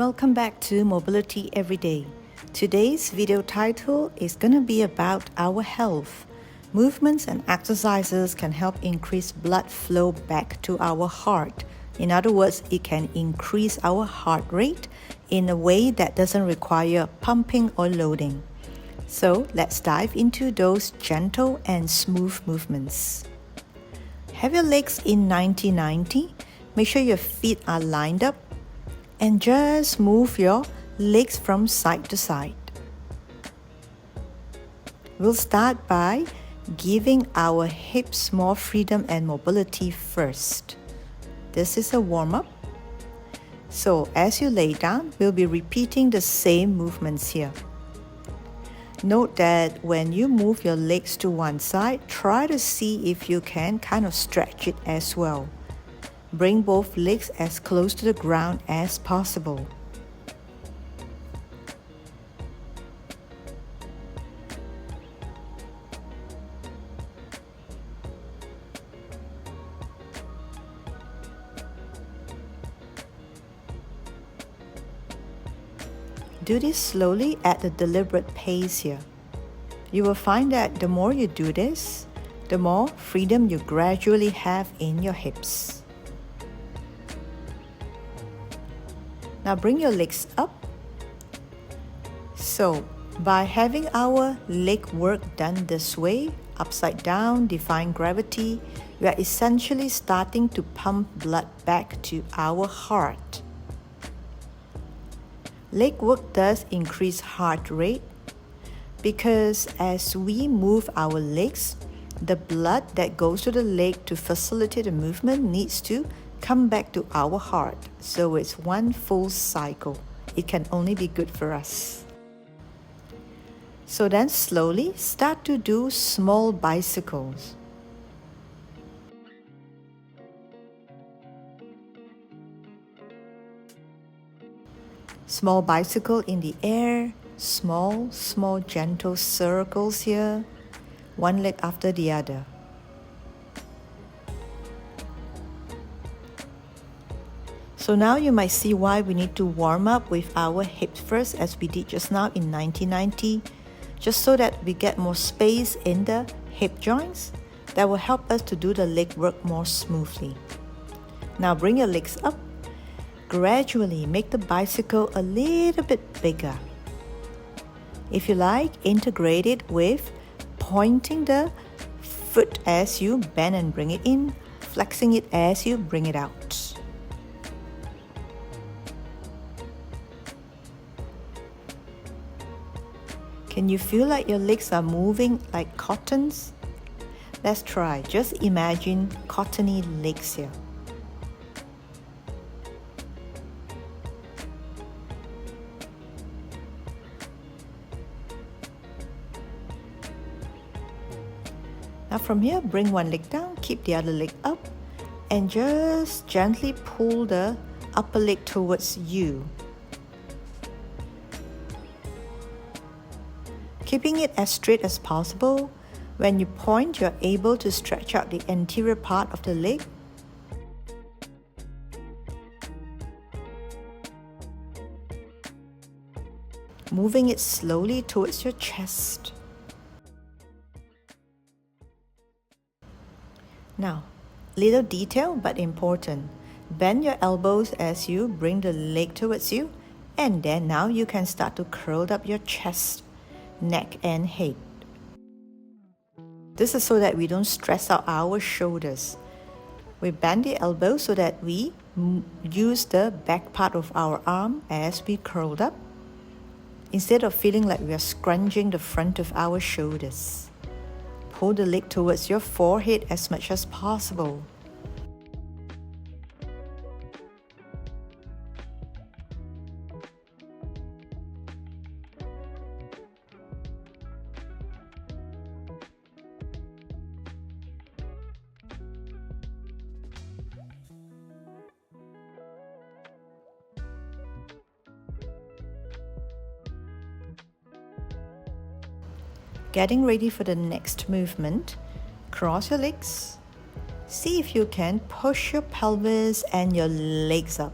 Welcome back to Mobility Everyday. Today's video title is going to be about our health. Movements and exercises can help increase blood flow back to our heart. In other words, it can increase our heart rate in a way that doesn't require pumping or loading. So let's dive into those gentle and smooth movements. Have your legs in 90-90. Make sure your feet are lined up and just move your legs from side to side. We'll start by giving our hips more freedom and mobility first. This is a warm-up. So as you lay down, we'll be repeating the same movements here. Note that when you move your legs to one side, try to see if you can kind of stretch it as well. Bring both legs as close to the ground as possible. Do this slowly at a deliberate pace here. You will find that the more you do this, the more freedom you gradually have in your hips. Now bring your legs up. So, by having our leg work done this way, upside down, defying gravity, we are essentially starting to pump blood back to our heart. Leg work does increase heart rate because as we move our legs, the blood that goes to the leg to facilitate the movement needs to come back to our heart. So it's one full cycle. It can only be good for us. So then slowly start to do small bicycles. Small bicycle in the air, small gentle circles here, one leg after the other. So now you might see why we need to warm up with our hips first, as we did just now in 90-90, just so that we get more space in the hip joints that will help us to do the leg work more smoothly. Now bring your legs up. Gradually make the bicycle a little bit bigger. If you like, integrate it with pointing the foot as you bend and bring it in, flexing it as you bring it out. Can you feel like your legs are moving like cottons? Let's try. Just imagine cottony legs here. Now from here, bring one leg down, keep the other leg up, and just gently pull the upper leg towards you. Keeping it as straight as possible. When you point, you're able to stretch out the anterior part of the leg. Moving it slowly towards your chest. Now, little detail but important. Bend your elbows as you bring the leg towards you, and then now you can start to curl up your chest, neck and head. This is so that we don't stress out our shoulders. We bend the elbow so that we use the back part of our arm as we curled up, instead of feeling like we are scrunching the front of our shoulders. Pull the leg towards your forehead as much as possible. Getting ready for the next movement, cross your legs. See if you can push your pelvis and your legs up.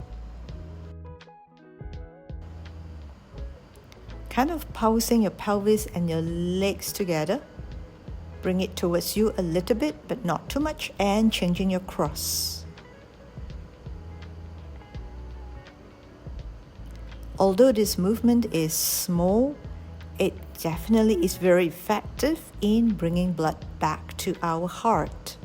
kind of pulsing your pelvis and your legs together. Bring it towards you a little bit, but not too much, and changing your cross. Although this movement is small, it definitely is very effective in bringing blood back to our heart.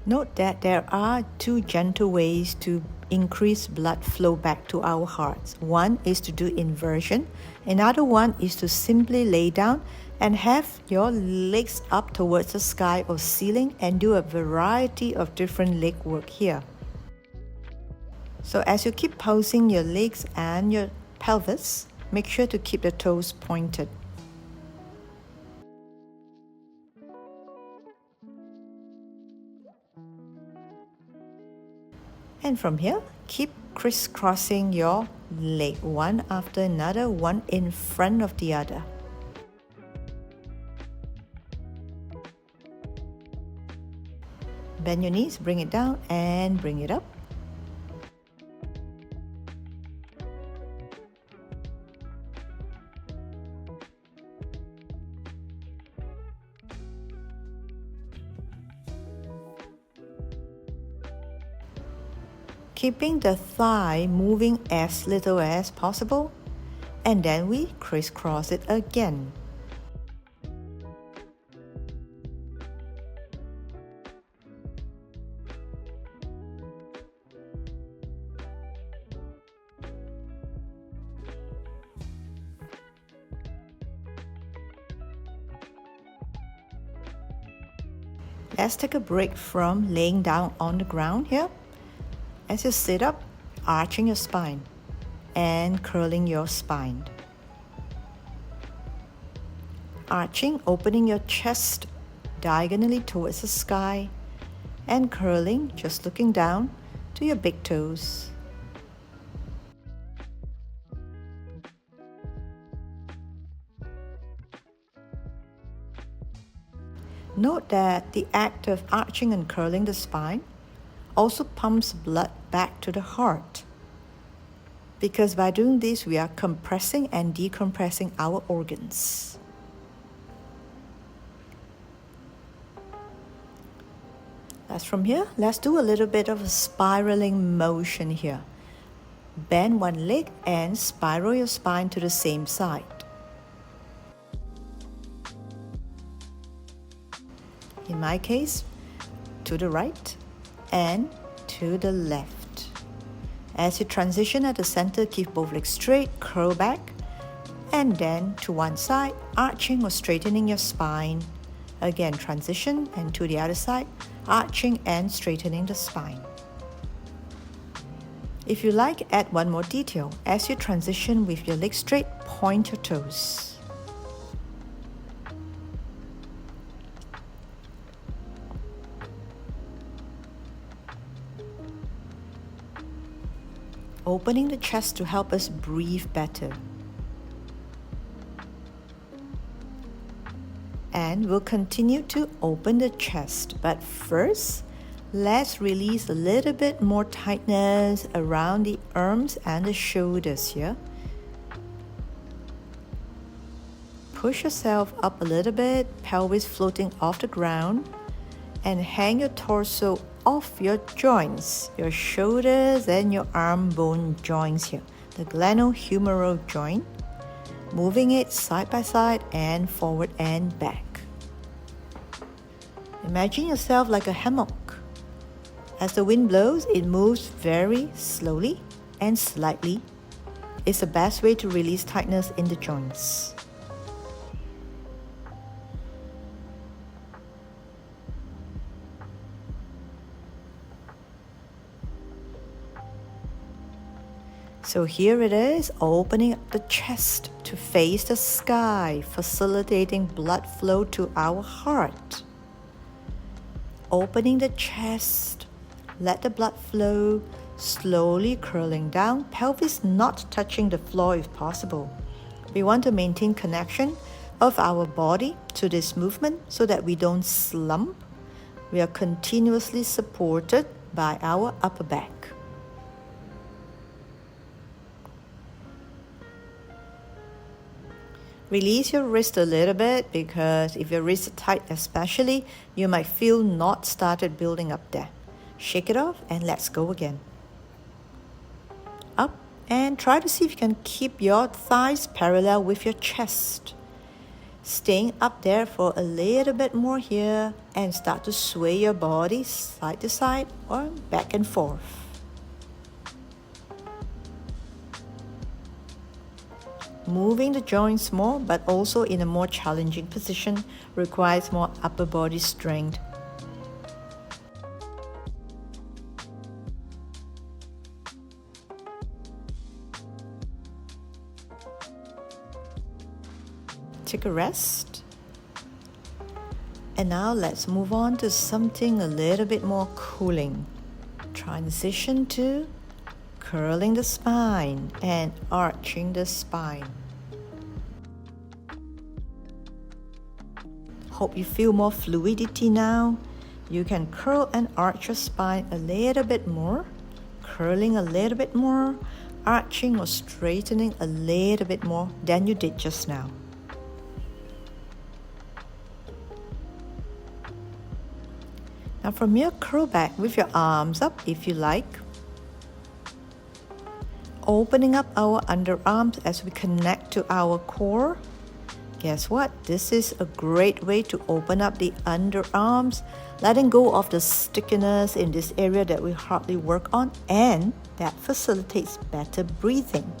Note that there are two gentle ways to increase blood flow back to our hearts. One is to do inversion. Another one is to simply lay down and have your legs up towards the sky or ceiling and do a variety of different leg work here. So as you keep pulsing your legs and your pelvis, make sure to keep the toes pointed. And from here, keep crisscrossing your leg one after another, one in front of the other. Bend your knees, bring it down and bring it up. Keeping the thigh moving as little as possible, and then we crisscross it again. Let's take a break from laying down on the ground here. As you sit up, arching your spine and curling your spine. Arching, opening your chest diagonally towards the sky and curling, just looking down to your big toes. Note that the act of arching and curling the spine also pumps blood back to the heart, because by doing this we are compressing and decompressing our organs. As from here, let's do a little bit of a spiraling motion here. Bend one leg and spiral your spine to the same side. In my case, to the right and to the left. As you transition at the center, keep both legs straight, curl back, and then to one side, arching or straightening your spine. Again, transition and to the other side, arching and straightening the spine. If you like, add one more detail. As you transition with your legs straight, point your toes. Opening the chest to help us breathe better. And we'll continue to open the chest, but first, let's release a little bit more tightness around the arms and the shoulders here. Push yourself up a little bit, pelvis floating off the ground, and hang your torso off your joints, your shoulders and your arm bone joints here, the glenohumeral joint, moving it side by side and forward and back. Imagine yourself like a hammock. As the wind blows, it moves very slowly and slightly. It's the best way to release tightness in the joints. So here it is, opening up the chest to face the sky, facilitating blood flow to our heart. Opening the chest, let the blood flow, slowly curling down, pelvis not touching the floor if possible. We want to maintain connection of our body to this movement so that we don't slump. We are continuously supported by our upper back. Release your wrist a little bit because if your wrist is tight especially, you might feel knots started building up there. Shake it off and let's go again. Up and try to see if you can keep your thighs parallel with your chest. Staying up there for a little bit more here and start to sway your body side to side or back and forth. Moving the joints more, but also in a more challenging position, requires more upper body strength. Take a rest. And now let's move on to something a little bit more cooling. Transition to curling the spine and arching the spine. Hope you feel more fluidity now. You can curl and arch your spine a little bit more, curling a little bit more, arching or straightening a little bit more than you did just now. Now from here, curl back with your arms up if you like. Opening up our underarms as we connect to our core. Guess what? This is a great way to open up the underarms, letting go of the stickiness in this area that we hardly work on, and that facilitates better breathing.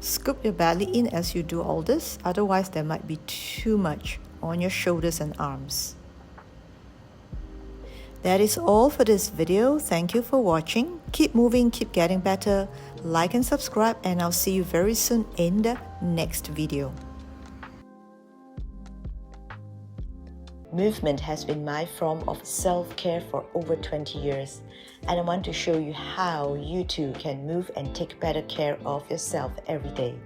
Scoop your belly in as you do all this, otherwise there might be too much on your shoulders and arms. That is all for this video. Thank you for watching. Keep moving, keep getting better. Like and subscribe, and I'll see you very soon in the next video. Movement has been my form of self-care for over 20 years, and I want to show you how you too can move and take better care of yourself every day.